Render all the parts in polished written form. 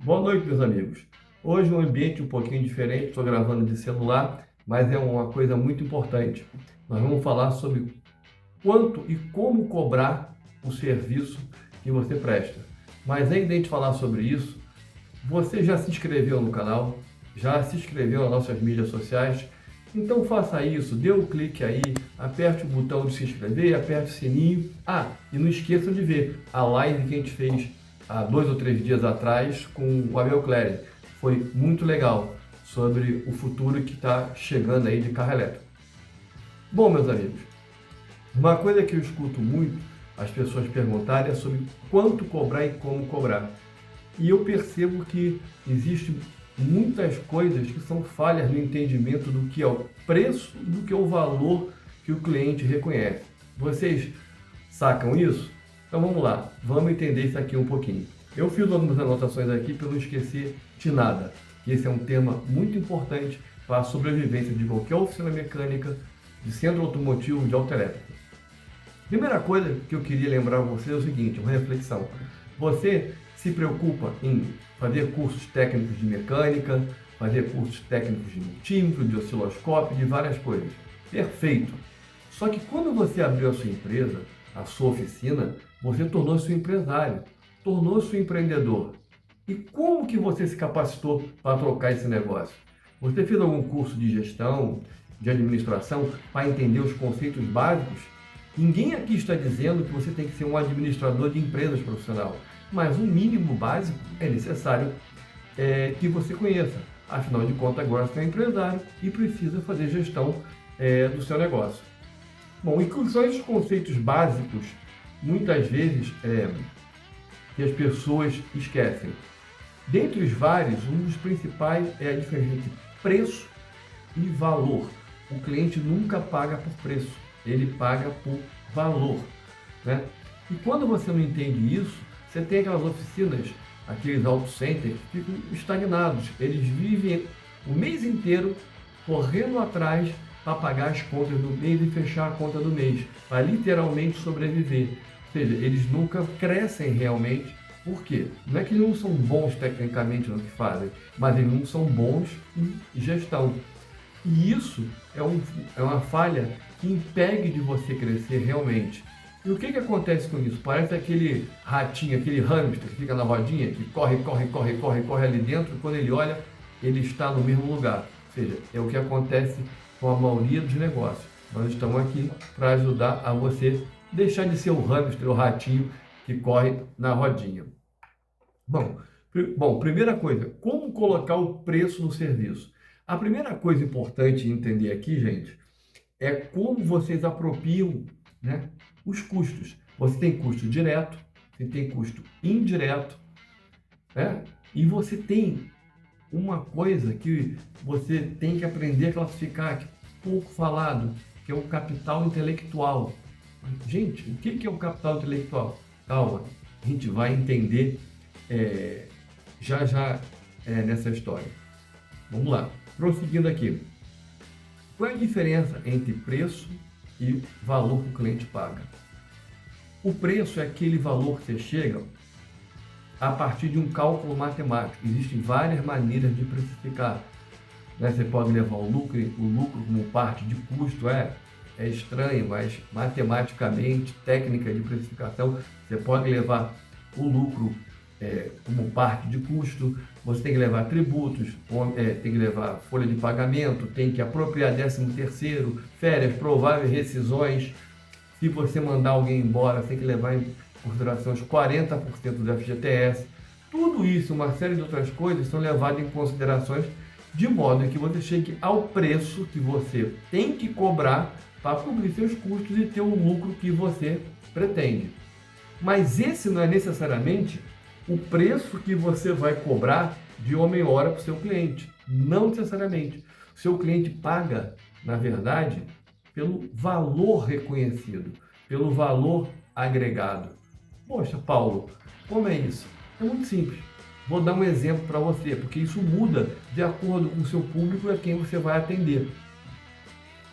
Boa noite, meus amigos. Hoje um ambiente um pouquinho diferente, estou gravando de celular, mas é uma coisa muito importante. Nós vamos falar sobre quanto e como cobrar o serviço que você presta. Mas antes de a gente falar sobre isso, você já se inscreveu no canal? Já se inscreveu nas nossas mídias sociais? Então faça isso, dê um clique aí, aperte o botão de se inscrever, aperte o sininho. E não esqueçam de ver a live que a gente fez há 2 ou 3 dias atrás com o Abel Cléry. Foi muito legal sobre o futuro que está chegando aí de carro elétrico. Bom, meus amigos, uma coisa que eu escuto muito as pessoas perguntarem é sobre quanto cobrar e como cobrar. E eu percebo que existem muitas coisas que são falhas no entendimento do que é o preço e do que é o valor que o cliente reconhece. Vocês sacam isso? Então vamos lá, vamos entender isso aqui um pouquinho. Eu fiz algumas anotações aqui para não esquecer de nada. Esse é um tema muito importante para a sobrevivência de qualquer oficina mecânica, de centro automotivo, de autoelétrica. Primeira coisa que eu queria lembrar a você é o seguinte, uma reflexão. Você se preocupa em fazer cursos técnicos de mecânica, fazer cursos técnicos de multímetro, de osciloscópio, de várias coisas. Perfeito. Só que quando você abriu a sua empresa, a sua oficina, você tornou-se um empresário, tornou-se um empreendedor. E como que você se capacitou para trocar esse negócio? Você fez algum curso de gestão, de administração, para entender os conceitos básicos? Ninguém aqui está dizendo que você tem que ser um administrador de empresas profissional, mas um mínimo básico é necessário que você conheça. Afinal de contas, agora você é um empresário e precisa fazer gestão do seu negócio. Bom, e quais são esses conceitos básicos, muitas vezes, que as pessoas esquecem? Dentre os vários, um dos principais é a diferença entre preço e valor. O cliente nunca paga por preço, ele paga por valor, né? E quando você não entende isso, você tem aquelas oficinas, aqueles auto centers que ficam estagnados. Eles vivem o mês inteiro correndo atrás para pagar as contas do mês e fechar a conta do mês, para literalmente sobreviver. Ou seja, eles nunca crescem realmente. Por quê? Não é que eles não são bons tecnicamente no que fazem, mas eles não são bons em gestão. E isso é uma falha que impede de você crescer realmente. E o que acontece com isso? Parece aquele ratinho, aquele hamster que fica na rodinha, que corre ali dentro, e quando ele olha, ele está no mesmo lugar. Ou seja, é o que acontece com a maioria dos negócios. Nós estamos aqui para ajudar a você deixar de ser o hamster, o ratinho que corre na rodinha. Bom, primeira coisa, como colocar o preço no serviço? A primeira coisa importante entender aqui, gente, é como vocês apropriam, né, os custos. Você tem custo direto, você tem custo indireto, né? E você tem uma coisa que você tem que aprender a classificar, que é pouco falado, que é o capital intelectual. Gente, o que é o capital intelectual? Calma, a gente vai entender já nessa história. Vamos lá, prosseguindo aqui. Qual é a diferença entre preço e valor que o cliente paga? O preço é aquele valor que você chega a partir de um cálculo matemático. Existem várias maneiras de precificar, né? Você pode levar o lucro como parte de custo, é estranho, mas matematicamente, técnica de precificação, você pode levar o lucro como parte de custo. Você tem que levar tributos, tem que levar folha de pagamento, tem que apropriar 13º, férias, prováveis rescisões. Se você mandar alguém embora, tem que levar em consideração os 40% do FGTS. Tudo isso, uma série de outras coisas, são levadas em considerações de modo que você chegue ao preço que você tem que cobrar para cobrir seus custos e ter o lucro que você pretende. Mas esse não é necessariamente o preço que você vai cobrar de hora para o seu cliente. Não necessariamente. O seu cliente paga, na verdade, pelo valor reconhecido, pelo valor agregado. Poxa, Paulo, como é isso? É muito simples. Vou dar um exemplo para você, porque isso muda de acordo com o seu público e a quem você vai atender.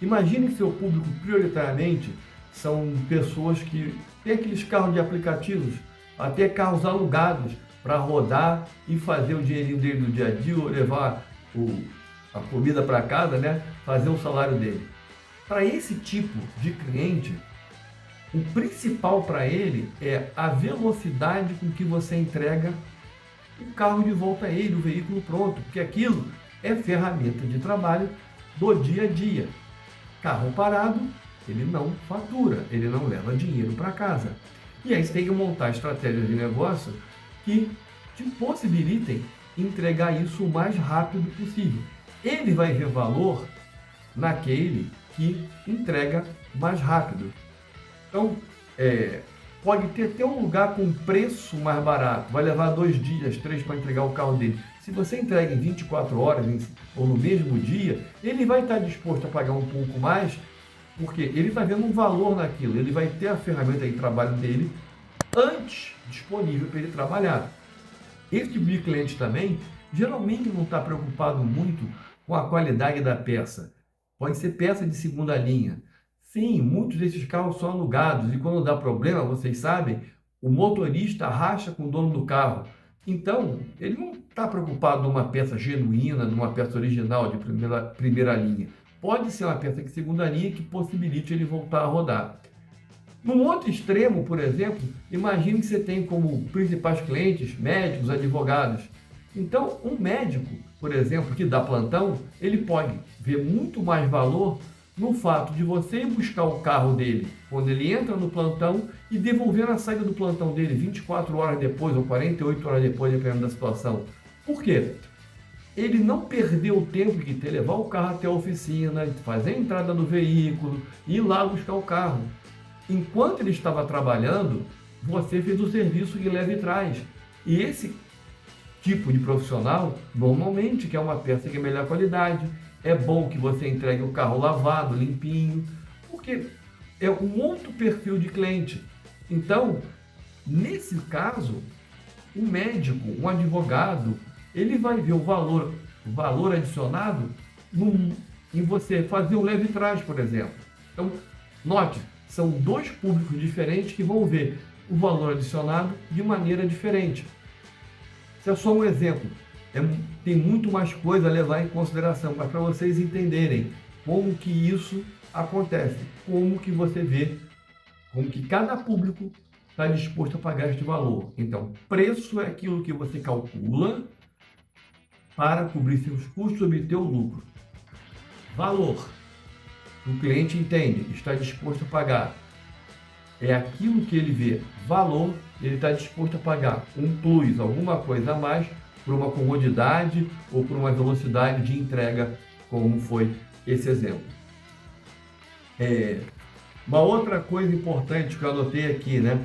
Imagine que seu público prioritariamente são pessoas que têm aqueles carros de aplicativos, até carros alugados, para rodar e fazer o dinheirinho dele do dia a dia, ou levar a comida para casa, né? Fazer o salário dele. Para esse tipo de cliente, o principal para ele é a velocidade com que você entrega o carro de volta a ele, o veículo pronto, porque aquilo é ferramenta de trabalho do dia a dia. Carro parado, ele não fatura, ele não leva dinheiro para casa. E aí você tem que montar estratégias de negócio que te possibilitem entregar isso o mais rápido possível. Ele vai ver valor naquele que entrega mais rápido. Então, pode ter até um lugar com preço mais barato, vai levar 2 dias, 3 para entregar o carro dele. Se você entrega em 24 horas ou no mesmo dia, ele vai estar disposto a pagar um pouco mais, porque ele está vendo um valor naquilo, ele vai ter a ferramenta de trabalho dele antes disponível para ele trabalhar. Esse tipo de cliente também, geralmente não está preocupado muito com a qualidade da peça. Pode ser peça de segunda linha. Sim, muitos desses carros são alugados e quando dá problema, vocês sabem, o motorista racha com o dono do carro. Então, ele não está preocupado numa peça genuína, numa peça original de primeira linha. Pode ser uma peça de segunda linha que possibilite ele voltar a rodar. Num outro extremo, por exemplo, imagine que você tem como principais clientes médicos, advogados. Então, um médico, por exemplo, que dá plantão, ele pode ver muito mais valor no fato de você ir buscar o carro dele quando ele entra no plantão e devolver na saída do plantão dele 24 horas depois ou 48 horas depois, dependendo da situação. Por quê? Ele não perdeu o tempo de levar o carro até a oficina, fazer a entrada do veículo, ir lá buscar o carro. Enquanto ele estava trabalhando, você fez o serviço de leve e traz. E esse tipo de profissional, normalmente, quer uma peça de melhor qualidade. É bom que você entregue o carro lavado, limpinho, porque é um outro perfil de cliente. Então, nesse caso, um médico, um advogado, ele vai ver o valor adicionado em você fazer um leve trás, por exemplo. Então, note, são 2 públicos diferentes que vão ver o valor adicionado de maneira diferente. Isso é só um exemplo. Tem muito mais coisa a levar em consideração, mas para vocês entenderem como que isso acontece, como que você vê, como que cada público está disposto a pagar este valor. Então, preço é aquilo que você calcula para cobrir seus custos e obter o lucro. Valor, o cliente entende, está disposto a pagar. É aquilo que ele vê. Valor, ele está disposto a pagar um plus, alguma coisa a mais, por uma comodidade ou por uma velocidade de entrega, como foi esse exemplo. Uma outra coisa importante que eu anotei aqui, né?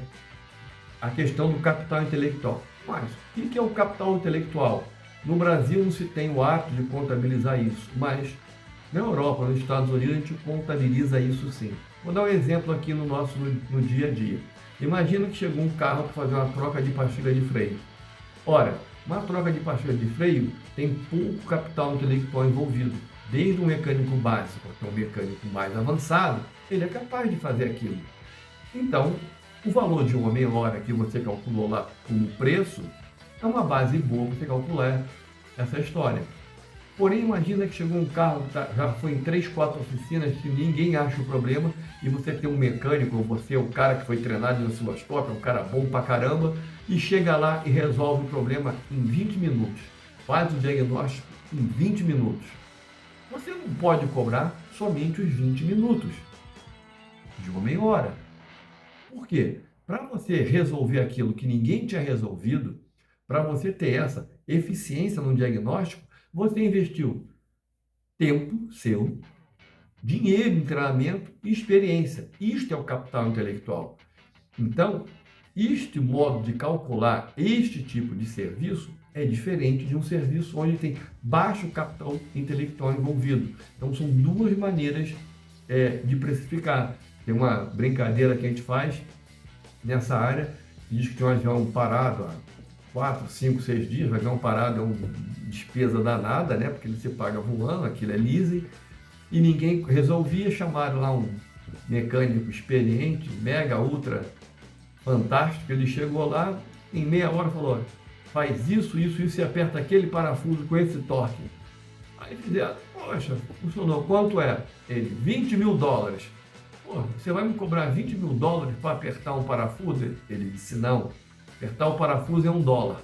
A questão do capital intelectual. Mas o que é o capital intelectual? No Brasil não se tem o hábito de contabilizar isso, mas na Europa, nos Estados Unidos, a gente contabiliza isso sim. Vou dar um exemplo aqui no dia a dia. Imagina que chegou um carro para fazer uma troca de pastilha de freio. Ora, uma troca de pastilha de freio tem pouco capital intelectual envolvido. Desde um mecânico básico até um mecânico mais avançado, ele é capaz de fazer aquilo. Então, o valor de uma meia hora que você calculou lá como preço é uma base boa para você calcular essa história. Porém, imagina que chegou um carro que já foi em 3, 4 oficinas que ninguém acha o problema e você tem um mecânico, ou você é um cara que foi treinado no osciloscópio, um cara bom pra caramba, e chega lá e resolve o problema em 20 minutos. Faz o diagnóstico em 20 minutos. Você não pode cobrar somente os 20 minutos de uma meia hora. Por quê? Para você resolver aquilo que ninguém tinha resolvido, para você ter essa eficiência no diagnóstico, você investiu tempo seu, dinheiro em treinamento e experiência. Isto é o capital intelectual. Então, este modo de calcular este tipo de serviço é diferente de um serviço onde tem baixo capital intelectual envolvido. Então, são 2 maneiras de precificar. Tem uma brincadeira que a gente faz nessa área, que diz que tem um avião parado há 4, 5, 6 dias, o avião parado é uma despesa danada, né? Porque ele se paga voando, aquilo é leasing, e ninguém resolvia. Chamar lá um mecânico experiente, mega, ultra fantástico. Ele chegou lá, em meia hora falou: faz isso, isso, isso e aperta aquele parafuso com esse torque. Aí fizeram, poxa, funcionou. Quanto é? Ele, $20.000. Pô, você vai me cobrar $20.000 para apertar um parafuso? Ele disse, não. Apertar o parafuso é $1.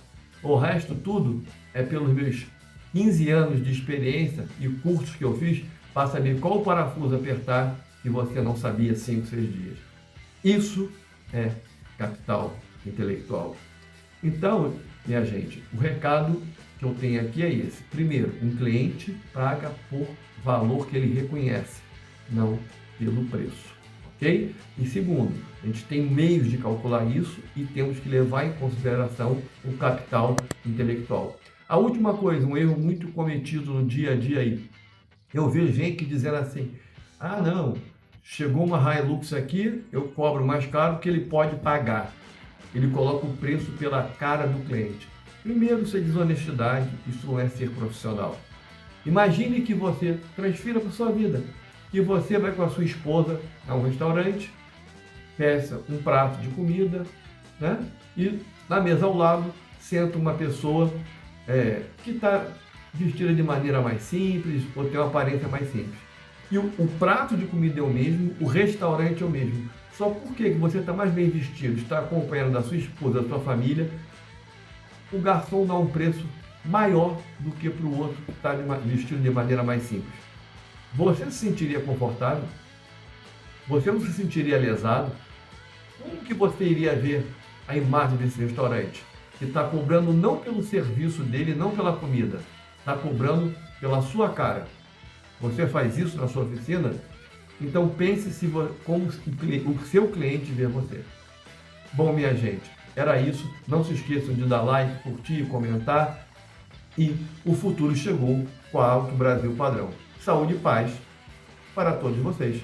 O resto tudo é pelos meus 15 anos de experiência e cursos que eu fiz para saber qual parafuso apertar que você não sabia 5, 6 dias. Isso é capital intelectual. Então, minha gente, o recado que eu tenho aqui é esse. Primeiro, um cliente paga por valor que ele reconhece, não pelo preço, ok? E segundo, a gente tem meios de calcular isso e temos que levar em consideração o capital intelectual. A última coisa, um erro muito cometido no dia a dia aí, eu vejo gente dizendo assim, ah não, chegou uma Hilux aqui, eu cobro mais caro que ele pode pagar. Ele coloca o preço pela cara do cliente. Primeiro, isso é desonestidade, isso não é ser profissional. Imagine que você transfira para a sua vida, que você vai com a sua esposa a um restaurante, peça um prato de comida, né? E na mesa ao lado senta uma pessoa que está vestida de maneira mais simples ou tem uma aparência mais simples. E o prato de comida é o mesmo, o restaurante é o mesmo. Só porque você está mais bem vestido, está acompanhando da sua esposa, da sua família, o garçom dá um preço maior do que para o outro que está vestido de maneira mais simples. Você se sentiria confortável? Você não se sentiria lesado? Como que você iria ver a imagem desse restaurante? Que está cobrando não pelo serviço dele, não pela comida, está cobrando pela sua cara. Você faz isso na sua oficina? Então pense como o seu cliente vê você. Bom, minha gente, era isso. Não se esqueçam de dar like, curtir, comentar. E o futuro chegou com a Auto Brasil Padrão. Saúde e paz para todos vocês.